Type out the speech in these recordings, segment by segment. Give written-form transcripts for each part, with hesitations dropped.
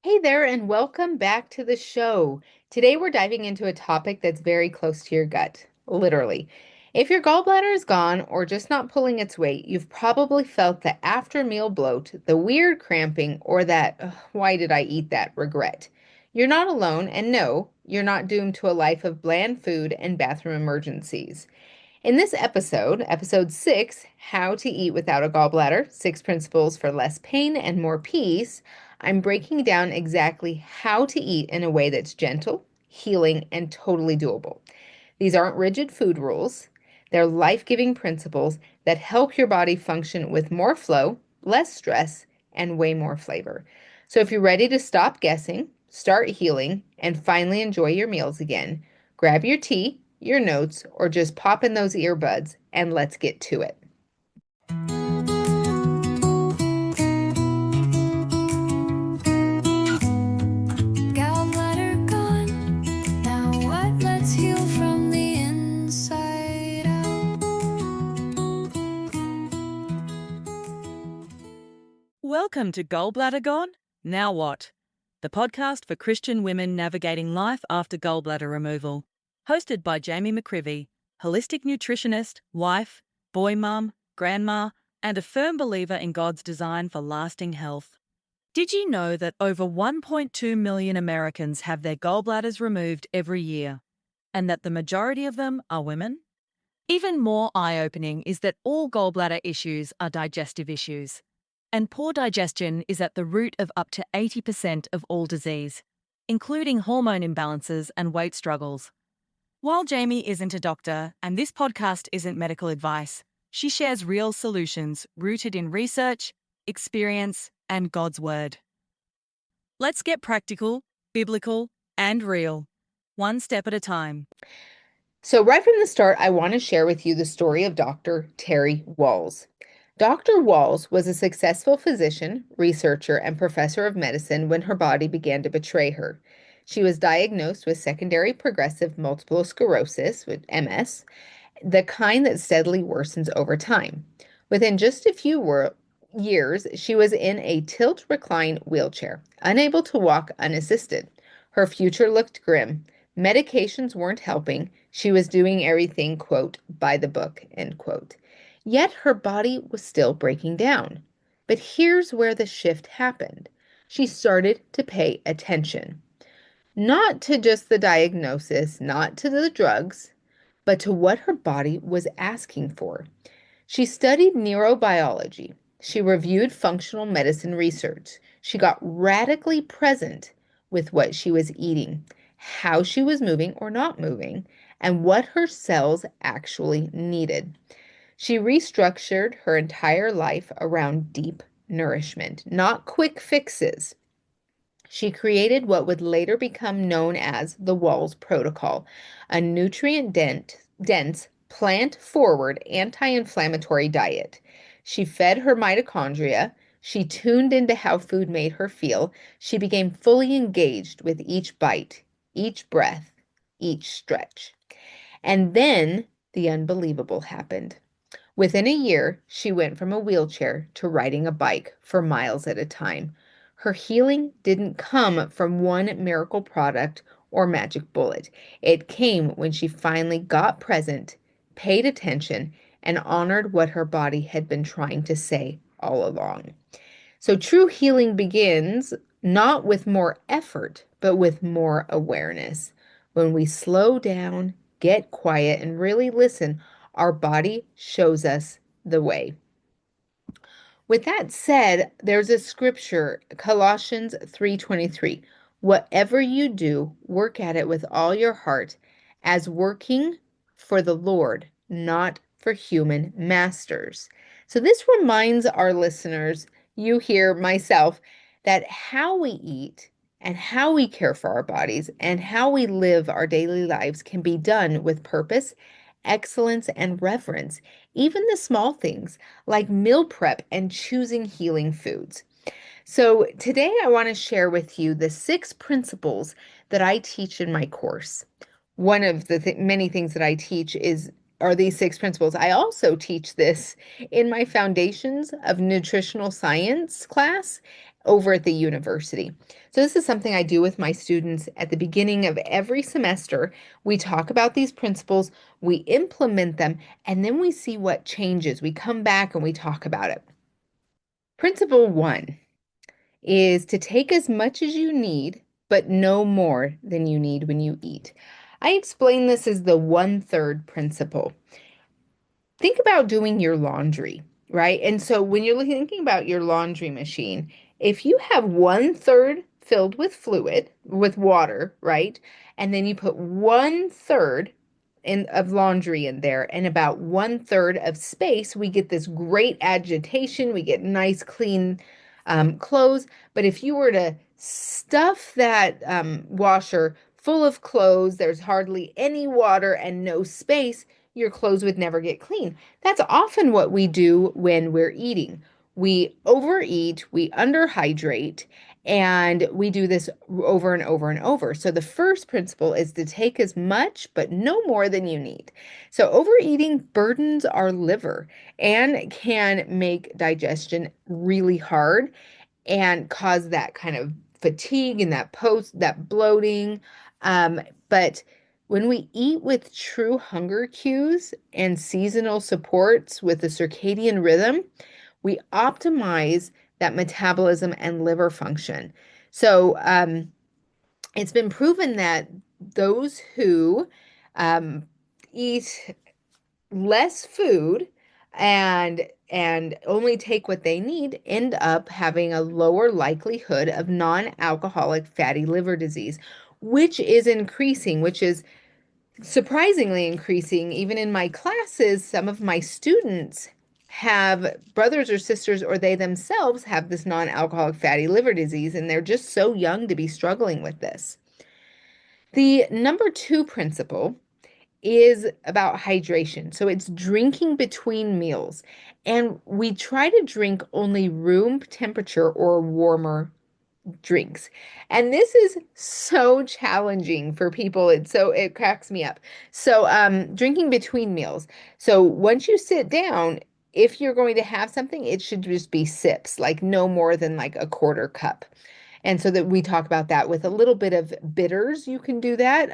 Hey there, and welcome back to the show. Today, we're diving into a topic that's very close to your gut, literally. If your gallbladder is gone or just not pulling its weight, you've probably felt the after meal bloat, the weird cramping, or that, "Ugh, why did I eat that?" regret. You're not alone, and no, you're not doomed to a life of bland food and bathroom emergencies. In this episode, episode 6, How to Eat Without a Gallbladder, 6 Principles for Less Pain and More Peace, I'm breaking down exactly how to eat in a way that's gentle, healing, and totally doable. These aren't rigid food rules, they're life giving principles that help your body function with more flow, less stress, and way more flavor. So if you're ready to stop guessing, start healing, and finally enjoy your meals again, grab your tea, your notes, or just pop in those earbuds and let's get to it. Gallbladder gone. Now what? Let's heal from the inside out. Welcome to Gallbladder Gone? Now what? The podcast for Christian women navigating life after gallbladder removal. Hosted by Jami McQuivey, holistic nutritionist, wife, boy mum, grandma, and a firm believer in God's design for lasting health. Did you know that over 1.2 million Americans have their gallbladders removed every year, and that the majority of them are women? Even more eye-opening is that all gallbladder issues are digestive issues, and poor digestion is at the root of up to 80% of all disease, including hormone imbalances and weight struggles. While Jami isn't a doctor and this podcast isn't medical advice, she shares real solutions rooted in research, experience, and God's Word. Let's get practical, biblical, and real, one step at a time. So, right from the start, I want to share with you the story of Dr. Terry Walls. Dr. Walls was a successful physician, researcher, and professor of medicine when her body began to betray her. She was diagnosed with secondary progressive multiple sclerosis, with MS, the kind that steadily worsens over time. Within just a few years, she was in a tilt recline wheelchair, unable to walk unassisted. Her future looked grim. Medications weren't helping. She was doing everything, quote, by the book, end quote. Yet her body was still breaking down. But here's where the shift happened. She started to pay attention, not to just the diagnosis, not to the drugs, but to what her body was asking for. She studied neurobiology. She reviewed functional medicine research. She got radically present with what she was eating, how she was moving or not moving, and what her cells actually needed. She restructured her entire life around deep nourishment, not quick fixes. She created what would later become known as the Walls Protocol, a nutrient dense, plant forward anti inflammatory diet. She fed her mitochondria. She tuned into how food made her feel. She became fully engaged with each bite, each breath, each stretch. And then the unbelievable happened. Within a year, she went from a wheelchair to riding a bike for miles at a time. Her healing didn't come from one miracle product or magic bullet. It came when she finally got present, paid attention, and honored what her body had been trying to say all along. So true healing begins not with more effort, but with more awareness. When we slow down, get quiet, and really listen, our body shows us the way. With that said, there's a scripture, Colossians 3:23. Whatever you do, work at it with all your heart, as working for the Lord, not for human masters. So this reminds our listeners, you hear myself, that how we eat and how we care for our bodies and how we live our daily lives can be done with purpose, excellence, and reverence. Even the small things like meal prep and choosing healing foods. So, today I want to share with you the 6 principles that I teach in my course. One of the many things that I teach are these 6 principles. I also teach this in my Foundations of Nutritional Science class, over at the university. So this is something I do with my students at the beginning of every semester. We talk about these principles, we implement them, and then we see what changes. We come back and we talk about it. Principle one is to take as much as you need, but no more than you need when you eat. I explain this as the 1/3 principle. Think about doing your laundry, right? And so when you're thinking about your laundry machine, if you have 1/3 filled with fluid, with water, right? And then you put 1/3 of laundry in there and about 1/3 of space, we get this great agitation. We get nice, clean clothes. But if you were to stuff that washer full of clothes, there's hardly any water and no space, your clothes would never get clean. That's often what we do when we're eating. We overeat, we underhydrate, and we do this over and over and over. So the first principle is to take as much, but no more than you need. So overeating burdens our liver and can make digestion really hard and cause that kind of fatigue and that bloating. But when we eat with true hunger cues and seasonal supports with the circadian rhythm, we optimize that metabolism and liver function. So it's been proven that those who um, eat less food and only take what they need end up having a lower likelihood of non-alcoholic fatty liver disease, which is increasing, which is surprisingly increasing. Even in my classes, some of my students have brothers or sisters, or they themselves have this non-alcoholic fatty liver disease, and they're just so young to be struggling with this. The number two principle is about hydration. So it's drinking between meals. And we try to drink only room temperature or warmer drinks. And this is so challenging for people. It cracks me up. So drinking between meals. So once you sit down, if you're going to have something, it should just be sips, like no more than like a quarter cup. And so that we talk about that with a little bit of bitters, you can do that.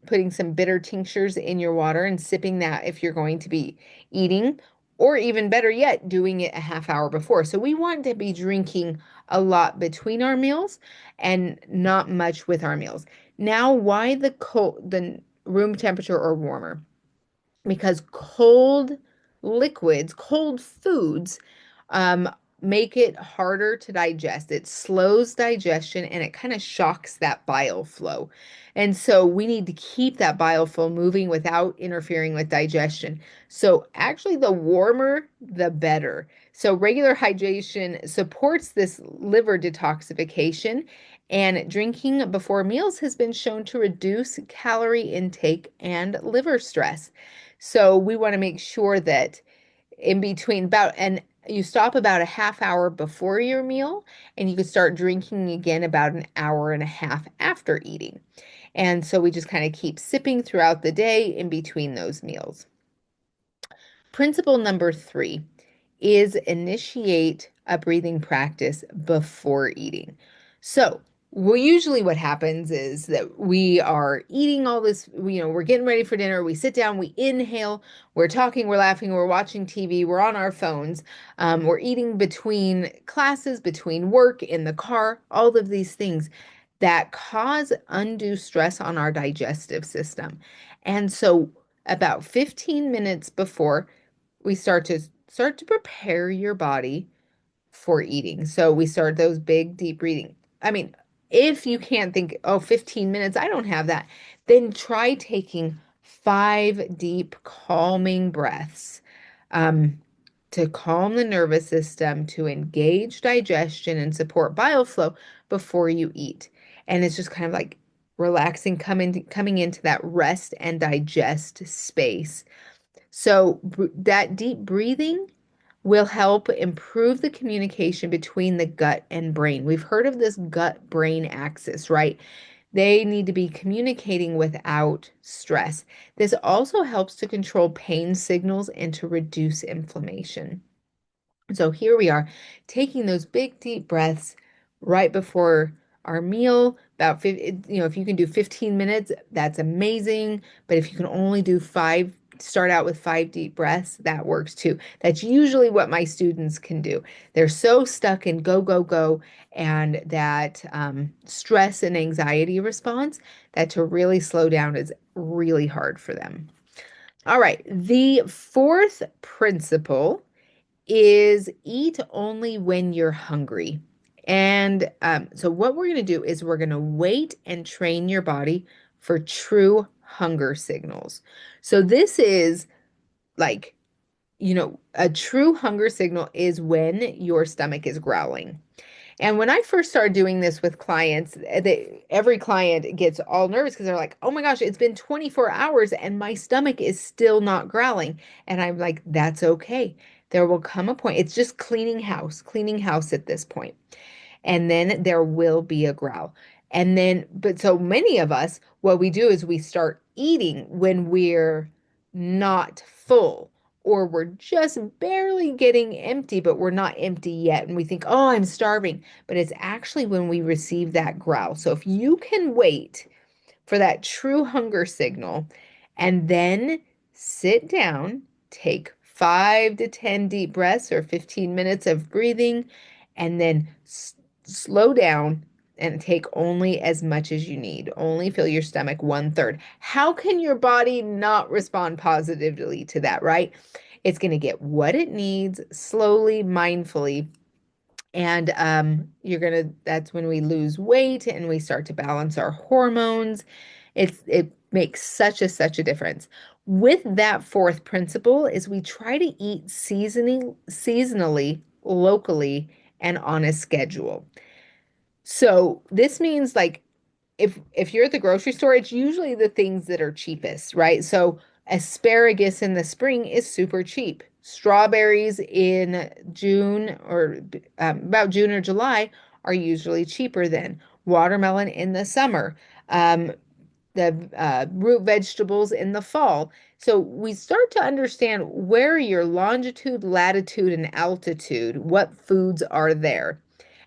Putting some bitter tinctures in your water and sipping that if you're going to be eating, or even better yet, doing it a half hour before. So we want to be drinking a lot between our meals and not much with our meals. Now, why the room temperature or warmer? Because cold liquids, cold foods, um, make it harder to digest. It slows digestion and it kind of shocks that bile flow. And so we need to keep that bile flow moving without interfering with digestion. So actually, the warmer, the better. So regular hydration supports this liver detoxification, and drinking before meals has been shown to reduce calorie intake and liver stress. So we want to make sure that in between and you stop about a half hour before your meal, and you can start drinking again about an hour and a half after eating. And so we just kind of keep sipping throughout the day in between those meals. Principle number three is initiate a breathing practice before eating. So, usually what happens is that we are eating all this, we're getting ready for dinner, we sit down, we inhale, we're talking, we're laughing, we're watching TV, we're on our phones, we're eating between classes, between work, in the car, all of these things that cause undue stress on our digestive system. And so about 15 minutes before we start to prepare your body for eating. So we start those big deep breathing. I mean, if you can't think, oh, 15 minutes, I don't have that, then try taking 5 deep calming breaths to calm the nervous system, to engage digestion and support bile flow before you eat. And it's just kind of like relaxing, coming into that rest and digest space. So that deep breathing will help improve the communication between the gut and brain. We've heard of this gut-brain axis, right? They need to be communicating without stress. This also helps to control pain signals and to reduce inflammation. So here we are taking those big deep breaths. right before our meal, about 50, if you can do 15 minutes, that's amazing. But if you can only do five, start out with 5 deep breaths, that works too. That's usually what my students can do. They're so stuck in go, go, go, and that stress and anxiety response that to really slow down is really hard for them. All right, the fourth principle is eat only when you're hungry. And so, what we're going to do is we're going to wait and train your body for true hunger signals. So, this is like, a true hunger signal is when your stomach is growling. And when I first started doing this with clients, every client gets all nervous because they're like, oh my gosh, it's been 24 hours and my stomach is still not growling. And I'm like, that's okay. There will come a point. It's just cleaning house at this point, and then there will be a growl. And then, but so many of us, what we do is we start eating when we're not full, or we're just barely getting empty, but we're not empty yet. And we think, oh, I'm starving. But it's actually when we receive that growl. So if you can wait for that true hunger signal and then sit down, take 5 to 10 deep breaths or 15 minutes of breathing, and then slow down and take only as much as you need. Only fill your stomach 1/3. How can your body not respond positively to that, right? It's going to get what it needs slowly, mindfully, and that's when we lose weight and we start to balance our hormones. It makes such a difference. With that fourth principle is we try to eat seasonally, locally, and on a schedule. So this means like if you're at the grocery store, it's usually the things that are cheapest, right? So asparagus in the spring is super cheap. Strawberries in June or about June or July are usually cheaper than watermelon in the summer. The root vegetables in the fall. So we start to understand where your longitude, latitude, and altitude, what foods are there,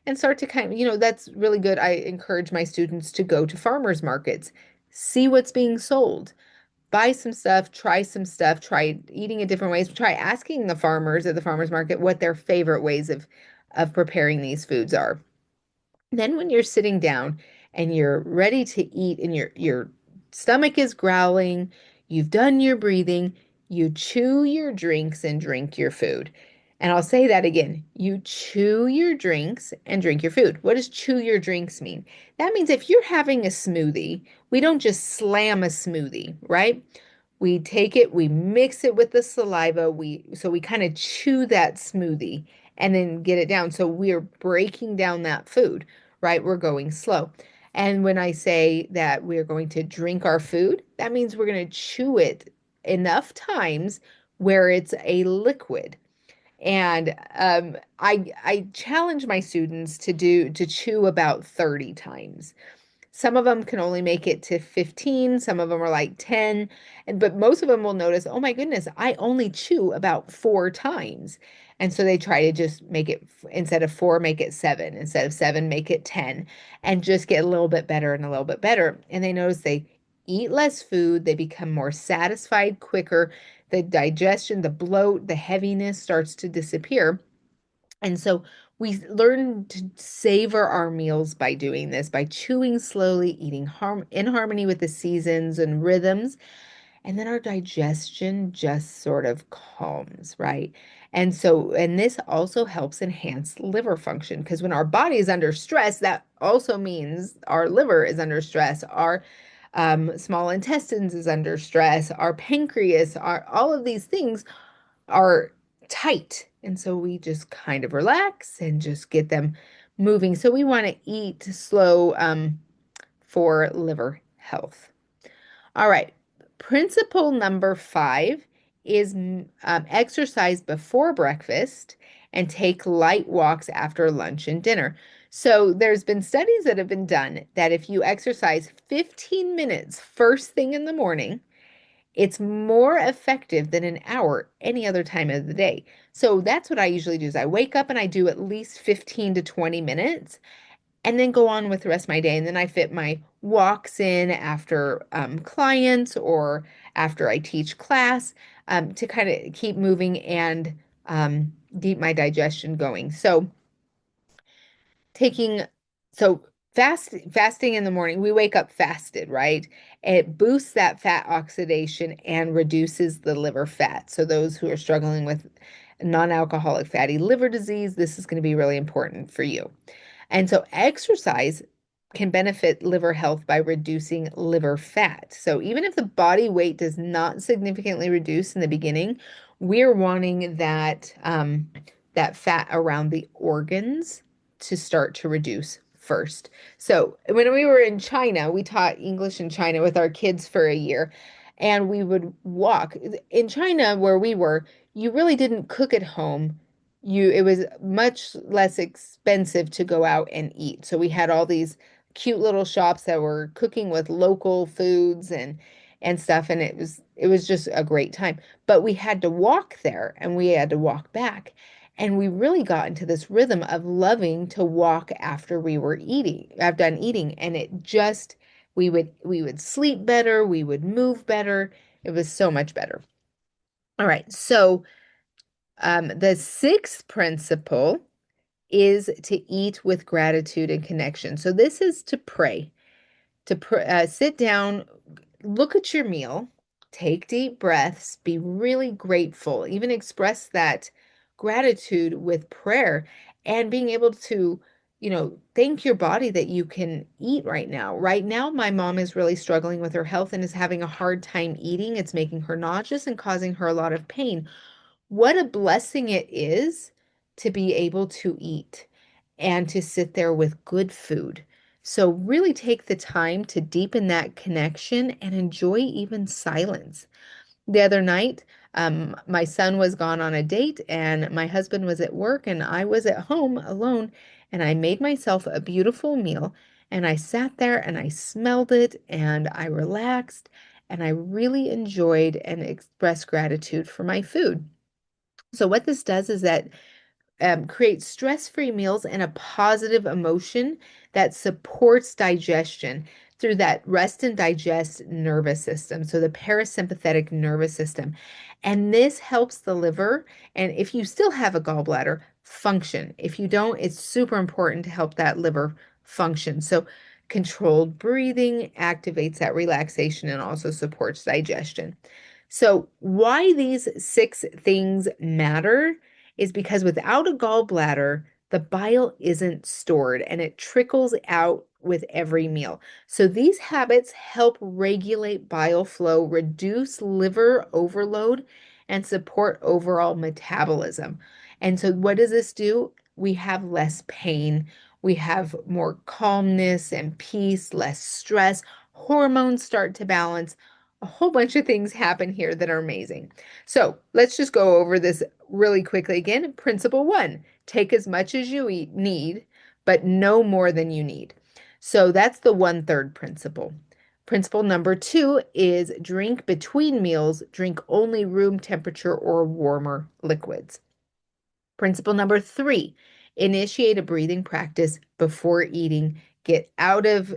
and start to that's really good. I encourage my students to go to farmers markets, see what's being sold, buy some stuff, try eating in different ways, try asking the farmers at the farmers market what their favorite ways of preparing these foods are. Then when you're sitting down and you're ready to eat and your stomach is growling, you've done your breathing, you chew your drinks and drink your food. And I'll say that again. You chew your drinks and drink your food. What does chew your drinks mean? That means if you're having a smoothie, we don't just slam a smoothie, right? We take it, we mix it with the saliva, we kind of chew that smoothie and then get it down. So we're breaking down that food, right? We're going slow. And when I say that we're going to drink our food, that means we're going to chew it enough times where it's a liquid. And I challenge my students to chew about 30 times. Some of them can only make it to 15, some of them are like 10, but most of them will notice, oh my goodness, I only chew about 4 times. And so they try to just make it, instead of 4, make it 7, instead of 7, make it 10, and just get a little bit better and a little bit better. And they notice they eat less food, they become more satisfied quicker, the digestion, the bloat, the heaviness starts to disappear. And so we learn to savor our meals by doing this, by chewing slowly, eating in harmony with the seasons and rhythms. And then our digestion just sort of calms, right? And this also helps enhance liver function because when our body is under stress, that also means our liver is under stress. Our small intestines is under stress. Our pancreas, all of these things are tight. And so we just kind of relax and just get them moving. So we want to eat slow for liver health. All right. Principle number 5 is exercise before breakfast and take light walks after lunch and dinner. So there's been studies that have been done that if you exercise 15 minutes first thing in the morning, it's more effective than an hour any other time of the day. So that's what I usually do is I wake up and I do at least 15 to 20 minutes. and then go on with the rest of my day. And then I fit my walks in after clients or after I teach class to kind of keep moving and keep my digestion going. So taking so fasting in the morning, we wake up fasted, right? It boosts that fat oxidation and reduces the liver fat. So those who are struggling with non-alcoholic fatty liver disease, this is going to be really important for you. And so exercise can benefit liver health by reducing liver fat. So even if the body weight does not significantly reduce in the beginning, we're wanting that fat around the organs to start to reduce first. So when we were in China, we taught English in China with our kids for a year, and we would walk. In China, where we were, you really didn't cook at home. It was much less expensive to go out and eat. So we had all these cute little shops that were cooking with local foods and stuff, and it was just a great time. But we had to walk there and we had to walk back. And we really got into this rhythm of loving to walk after we were eating, I've done eating, and it just we would sleep better, we would move better. It was so much better. All right, so the sixth principle is to eat with gratitude and connection. So this is to pray, sit down, look at your meal, take deep breaths, be really grateful, even express that gratitude with prayer and being able to, thank your body that you can eat right now. Right now, my mom is really struggling with her health and is having a hard time eating. It's making her nauseous and causing her a lot of pain. What a blessing it is to be able to eat and to sit there with good food. So, really take the time to deepen that connection and enjoy even silence. The other night, my son was gone on a date, and my husband was at work, and I was at home alone. And I made myself a beautiful meal, and I sat there and I smelled it, and I relaxed, and I really enjoyed and expressed gratitude for my food. So what this does is that creates stress-free meals and a positive emotion that supports digestion through that rest and digest nervous system. So the parasympathetic nervous system. And this helps the liver. And if you still have a gallbladder, function. If you don't, it's super important to help that liver function. So controlled breathing activates that relaxation and also supports digestion. So, why these six things matter is because without a gallbladder, the bile isn't stored and it trickles out with every meal. So, these habits help regulate bile flow, reduce liver overload, and support overall metabolism. And so, what does this do? We have less pain, we have more calmness and peace, less stress, hormones start to balance, a whole bunch of things happen here that are amazing. So let's just go over this really quickly again. Principle one, take as much as you need, but no more than you need. So that's the 1/3 principle. Principle number two is drink between meals, drink only room temperature or warmer liquids. Principle number three, initiate a breathing practice before eating. Get out of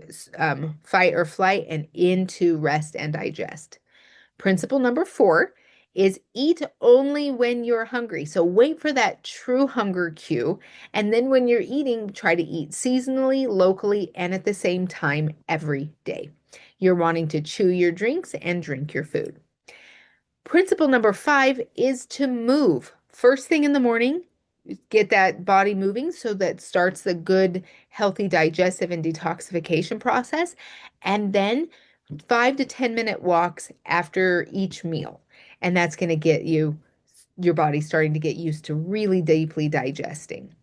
fight or flight and into rest and digest. Principle number four is eat only when you're hungry. So wait for that true hunger cue. And then when you're eating, try to eat seasonally, locally, and at the same time every day. You're wanting to chew your drinks and drink your food. Principle number five is to move. First thing in the morning, get that body moving so that starts the good, healthy digestive and detoxification process. And then 5 to 10 minute walks after each meal. And that's going to get your body starting to get used to really deeply digesting.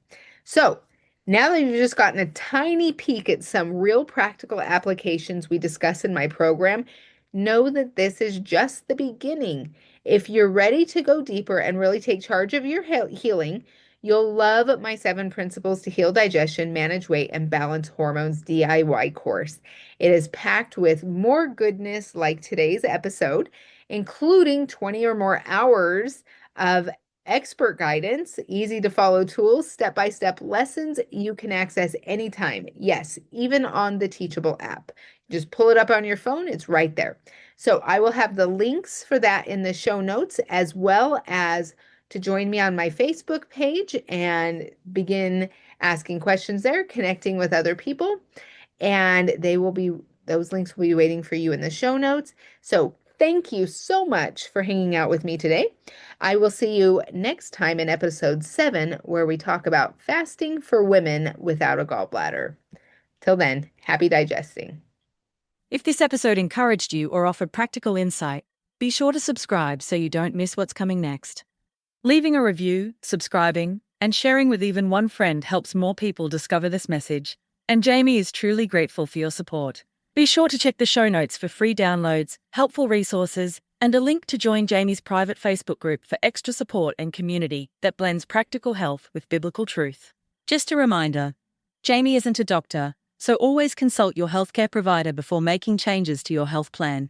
So now that you've just gotten a tiny peek at some real practical applications we discuss in my program, know that this is just the beginning. If you're ready to go deeper and really take charge of your healing, you'll love my 7 Principles to Heal Digestion, Manage Weight, and Balance Hormones DIY course. It is packed with more goodness like today's episode, including 20 or more hours of expert guidance, easy to follow tools, step-by-step lessons you can access anytime. Yes, even on the Teachable app. Just pull it up on your phone, it's right there. So I will have the links for that in the show notes, as well as to join me on my Facebook page and begin asking questions there, connecting with other people. And those links will be waiting for you in the show notes. So thank you so much for hanging out with me today. I will see you next time in episode 7, where we talk about fasting for women without a gallbladder. Till then, happy digesting. If this episode encouraged you or offered practical insight, be sure to subscribe so you don't miss what's coming next. Leaving a review, subscribing, and sharing with even one friend helps more people discover this message, and Jami is truly grateful for your support. Be sure to check the show notes for free downloads, helpful resources, and a link to join Jami's private Facebook group for extra support and community that blends practical health with biblical truth. Just a reminder, Jami isn't a doctor, so always consult your healthcare provider before making changes to your health plan.